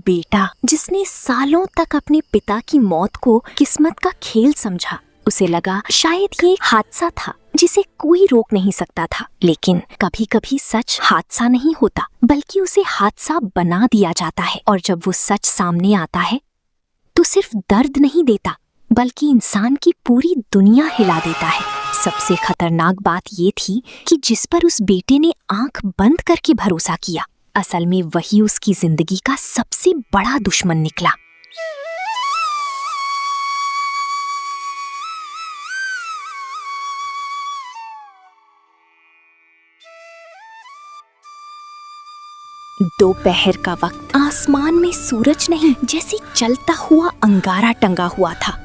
बेटा जिसने सालों तक अपने पिता की मौत को किस्मत का खेल समझा। उसे लगा शायद ये हादसा था जिसे कोई रोक नहीं सकता था। लेकिन कभी कभी सच हादसा नहीं होता, बल्कि उसे हादसा बना दिया जाता है। और जब वो सच सामने आता है तो सिर्फ दर्द नहीं देता, बल्कि इंसान की पूरी दुनिया हिला देता है। सबसे खतरनाक बात ये थी कि जिस पर उस बेटे ने आंख बंद करके भरोसा किया, असल में वही उसकी जिंदगी का सबसे बड़ा दुश्मन निकला। दोपहर का वक्त, आसमान में सूरज नहीं, जैसे चलता हुआ अंगारा टंगा हुआ था।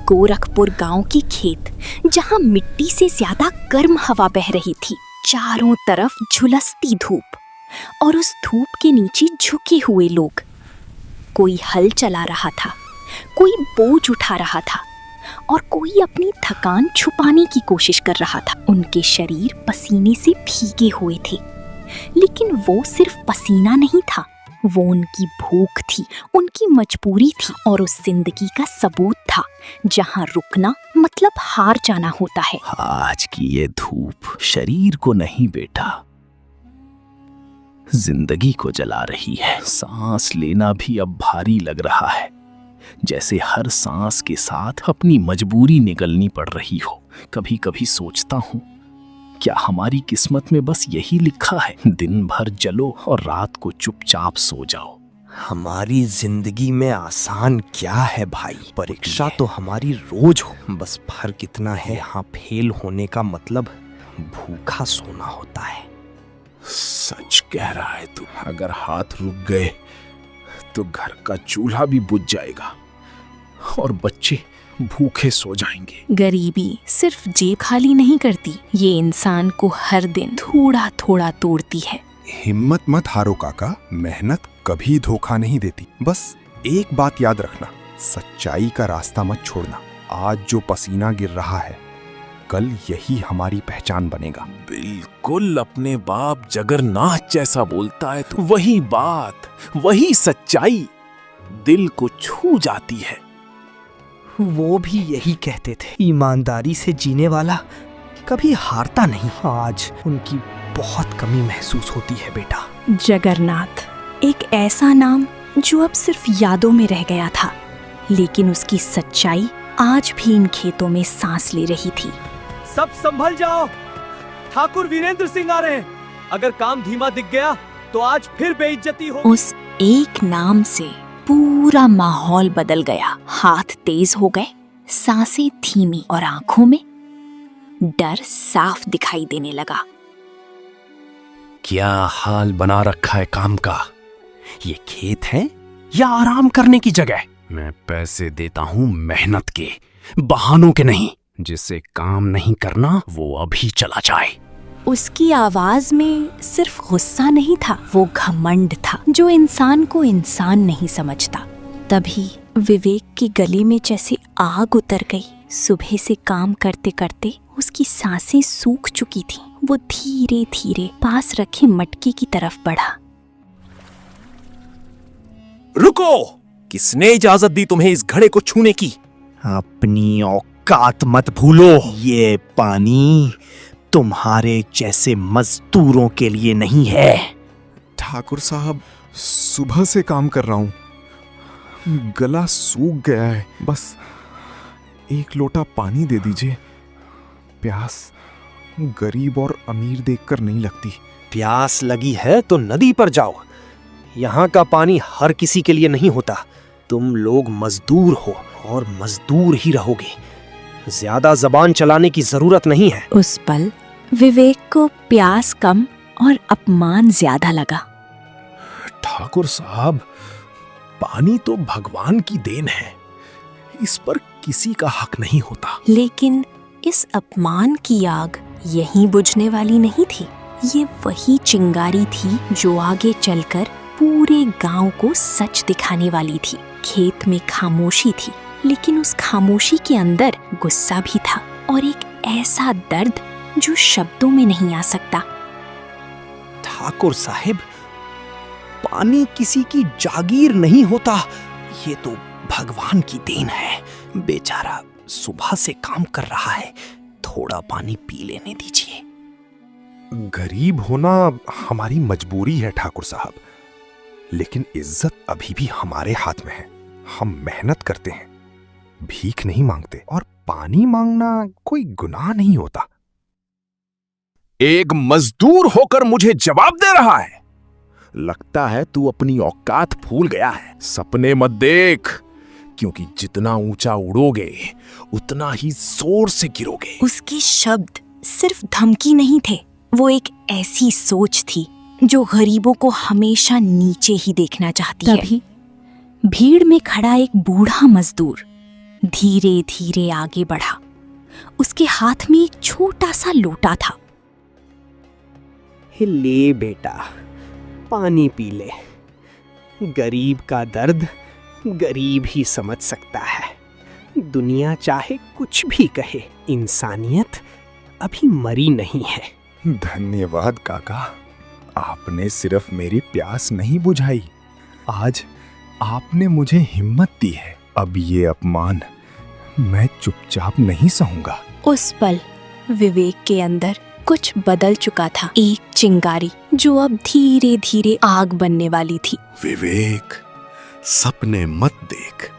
गोरखपुर गांव की खेत, जहां मिट्टी से ज्यादा गर्म हवा बह रही थी। चारों तरफ झुलसती धूप और उस धूप के नीचे झुके हुए लोग। कोई हल चला रहा था, कोई बोझ उठा रहा था और कोई अपनी थकान छुपाने की कोशिश कर रहा था। उनके शरीर पसीने से भीगे हुए थे, लेकिन वो सिर्फ पसीना नहीं था, वो उनकी भूख थी, उनकी मजबूरी थी और उस जिंदगी का सबूत था जहां रुकना मतलब हार जाना होता है। आज की ये धूप शरीर को नहीं बेटा, जिंदगी को जला रही है। सांस लेना भी अब भारी लग रहा है, जैसे हर सांस के साथ अपनी मजबूरी निगलनी पड़ रही हो। कभी कभी सोचता हूँ, क्या हमारी किस्मत में बस यही लिखा है, दिन भर जलो और रात को चुपचाप सो जाओ। हमारी जिंदगी में आसान क्या है भाई, परीक्षा तो हमारी रोज हो। बस फर्क इतना है, यहाँ फेल होने का मतलब भूखा सोना होता है। सच कह रहा है तू। अगर हाथ रुक गए तो घर का चूल्हा भी बुझ जाएगा और बच्चे भूखे सो जाएंगे। गरीबी सिर्फ जेब खाली नहीं करती, ये इंसान को हर दिन थोड़ा थोड़ा तोड़ती है। हिम्मत मत हारो काका, मेहनत कभी धोखा नहीं देती। बस एक बात याद रखना, सच्चाई का रास्ता मत छोड़ना। आज जो पसीना गिर रहा है, कल यही हमारी पहचान बनेगा। बिल्कुल अपने बाप जगन्नाथ जैसा बोलता है तू। वही बात, वही सच्चाई दिल को छू जाती है। वो भी यही कहते थे, ईमानदारी से जीने वाला कभी हारता नहीं। आज उनकी बहुत कमी महसूस होती है बेटा। जगन्नाथ, एक ऐसा नाम जो अब सिर्फ यादों में रह गया था, लेकिन उसकी सच्चाई आज भी इन खेतों में सांस ले रही थी। सब संभल जाओ, ठाकुर वीरेंद्र सिंह आ रहे हैं। अगर काम धीमा दिख गया तो आज फिर बेइज्जती हो। उस एक नाम से पूरा माहौल बदल गया। हाथ तेज हो गए, सांसें धीमी और आंखों में डर साफ दिखाई देने लगा। क्या हाल बना रखा है काम का। ये खेत है या आराम करने की जगह? मैं पैसे देता हूँ मेहनत के, बहानों के नहीं। जिसे काम नहीं करना वो अभी चला जाए। उसकी आवाज में सिर्फ गुस्सा नहीं था, वो घमंड था जो इंसान को इंसान नहीं समझता। तभी विवेक के गले में जैसे आग उतर गई। सुबह से काम करते करते उसकी सांसें सूख चुकी थीं। वो धीरे धीरे पास रखे मटके की तरफ बढ़ा। रुको! किसने इजाजत दी तुम्हें इस घड़े को छूने की? अपनी औकात मत भूलो। ये पानी तुम्हारे जैसे मजदूरों के लिए नहीं है। ठाकुर साहब, सुबह से काम कर रहा हूँ, गला सूख गया है। बस एक लोटा पानी दे दीजिए। प्यास गरीब और अमीर देखकर नहीं लगती। प्यास लगी है तो नदी पर जाओ। यहाँ का पानी हर किसी के लिए नहीं होता। तुम लोग मजदूर हो और मजदूर ही रहोगे। ज्यादा जबान चलाने की जरूरत नहीं है। उस पल विवेक को प्यास कम और अपमान ज्यादा लगा। ठाकुर साहब, पानी तो भगवान की देन है, इस पर किसी का हक नहीं होता। लेकिन इस अपमान की आग यहीं बुझने वाली नहीं थी। ये वही चिंगारी थी जो आगे चलकर पूरे गांव को सच दिखाने वाली थी। खेत में खामोशी थी, लेकिन उस खामोशी के अंदर गुस्सा भी था और एक ऐसा दर्द जो शब्दों में नहीं आ सकता। ठाकुर साहिब, पानी किसी की जागीर नहीं होता, ये तो भगवान की देन है। बेचारा सुबह से काम कर रहा है, थोड़ा पानी पी लेने दीजिए। गरीब होना हमारी मजबूरी है ठाकुर साहब, लेकिन इज्जत अभी भी हमारे हाथ में है। हम मेहनत करते हैं, भीख नहीं मांगते, और पानी मांगना कोई गुनाह नहीं होता। एक मजदूर होकर मुझे जवाब दे रहा है। लगता है तू अपनी औकात भूल गया है। सपने मत देख, क्योंकि जितना ऊंचा उड़ोगे उतना ही जोर से गिरोगे। उसके शब्द सिर्फ धमकी नहीं थे, वो एक ऐसी सोच थी जो गरीबों को हमेशा नीचे ही देखना चाहती है। तभी भीड़ में खड़ा एक बूढ़ा मजदूर धीरे धीरे आगे बढ़ा। उसके हाथ में एक छोटा सा लोटा था। ले बेटा, पानी पी ले। गरीब का दर्द गरीब ही समझ सकता है। दुनिया चाहे कुछ भी कहे, इंसानियत अभी मरी नहीं है। धन्यवाद काका, आपने सिर्फ मेरी प्यास नहीं बुझाई, आज आपने मुझे हिम्मत दी है। अब ये अपमान मैं चुपचाप नहीं सहूंगा। उस पल विवेक के अंदर कुछ बदल चुका था। एक चिंगारी जो अब धीरे धीरे आग बनने वाली थी। विवेक, सपने मत देख।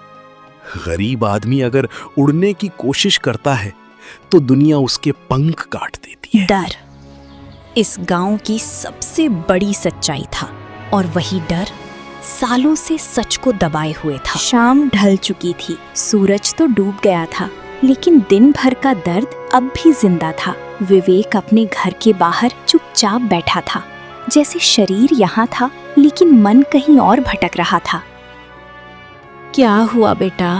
गरीब आदमी अगर उड़ने की कोशिश करता है तो दुनिया उसके पंख काट देती है। डर इस गांव की सबसे बड़ी सच्चाई था, और वही डर सालों से सच को दबाए हुए था। शाम ढल चुकी थी, सूरज तो डूब गया था, लेकिन दिन भर का दर्द अब भी जिंदा था। विवेक अपने घर के बाहर चुपचाप बैठा था, जैसे शरीर यहाँ था लेकिन मन कहीं और भटक रहा था। क्या हुआ बेटा,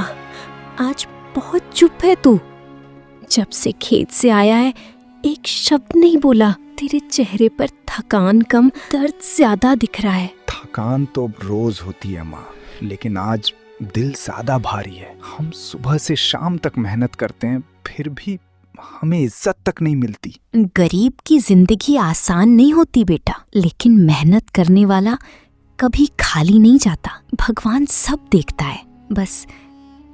आज बहुत चुप है तू। जब से खेत से आया है एक शब्द नहीं बोला। तेरे चेहरे पर थकान कम, दर्द ज्यादा दिख रहा है। थकान तो रोज होती है माँ, लेकिन आज दिल ज्यादा भारी है। हम सुबह से शाम तक मेहनत करते हैं, फिर भी हमें इज्जत तक नहीं मिलती। गरीब की जिंदगी आसान नहीं होती बेटा, लेकिन मेहनत करने वाला कभी खाली नहीं जाता। भगवान सब देखता है, बस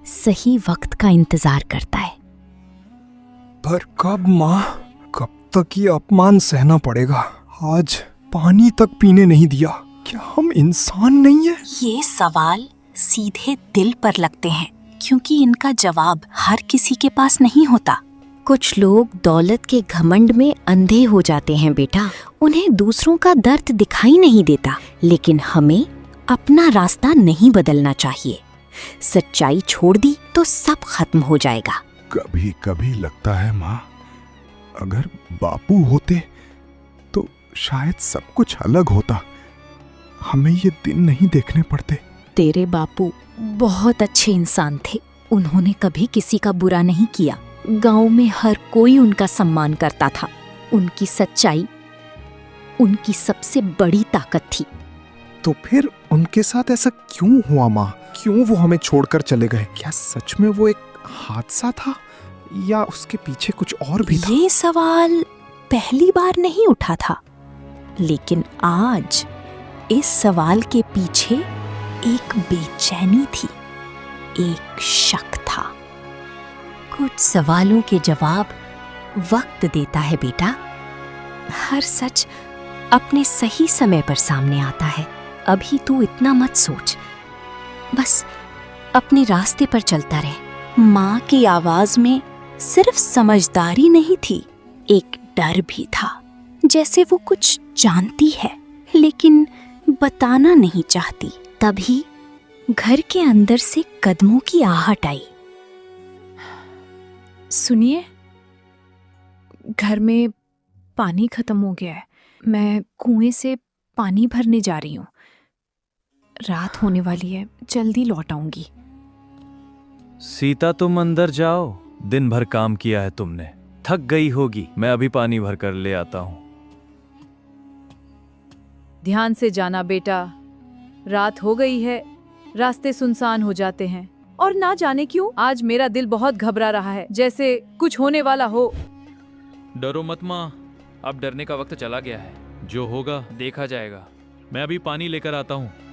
सही वक्त का इंतजार करता है। पर कब माँ, कब तक ये अपमान सहना पड़ेगा? आज पानी तक पीने नहीं दिया, क्या हम इंसान नहीं है? ये सवाल सीधे दिल पर लगते हैं, क्योंकि इनका जवाब हर किसी के पास नहीं होता। कुछ लोग दौलत के घमंड में अंधे हो जाते हैं बेटा, उन्हें दूसरों का दर्द दिखाई नहीं देता। लेकिन हमें अपना रास्ता नहीं बदलना चाहिए। सच्चाई छोड़ दी तो सब खत्म हो जाएगा। कभी कभी लगता है माँ, अगर बापू होते तो शायद सब कुछ अलग होता। हमें ये दिन नहीं देखने पड़ते। तेरे बापू बहुत अच्छे इंसान थे, उन्होंने कभी किसी का बुरा नहीं किया। गांव में हर कोई उनका सम्मान करता था। उनकी सच्चाई उनकी सबसे बड़ी ताकत थी। तो फिर उनके साथ ऐसा क्यों हुआ माँ? क्यों वो हमें छोड़कर चले गए? क्या सच में वो एक हादसा था या उसके पीछे कुछ और भी था? ये सवाल पहली बार नहीं उठा था, लेकिन आज इस सवाल के पीछे एक बेचैनी थी, एक शक था। कुछ सवालों के जवाब वक्त देता है बेटा। हर सच अपने सही समय पर सामने आता है। अभी तू इतना मत सोच, बस अपने रास्ते पर चलता रहे। माँ की आवाज में सिर्फ समझदारी नहीं थी, एक डर भी था, जैसे वो कुछ जानती है लेकिन बताना नहीं चाहती। तभी घर के अंदर से कदमों की आहट आई। सुनिए, घर में पानी खत्म हो गया है। मैं कुएं से पानी भरने जा रही हूँ। रात होने वाली है, जल्दी लौट आऊंगी। सीता, तुम अंदर जाओ, दिन भर काम किया है तुमने, थक गई होगी। मैं अभी पानी भर कर ले आता हूँ। ध्यान से जाना बेटा, रात हो गई है, रास्ते सुनसान हो जाते हैं। और ना जाने क्यों आज मेरा दिल बहुत घबरा रहा है, जैसे कुछ होने वाला हो। डरो मत माँ, अब डरने का वक्त चला गया है। जो होगा देखा जाएगा। मैं अभी पानी लेकर आता हूँ।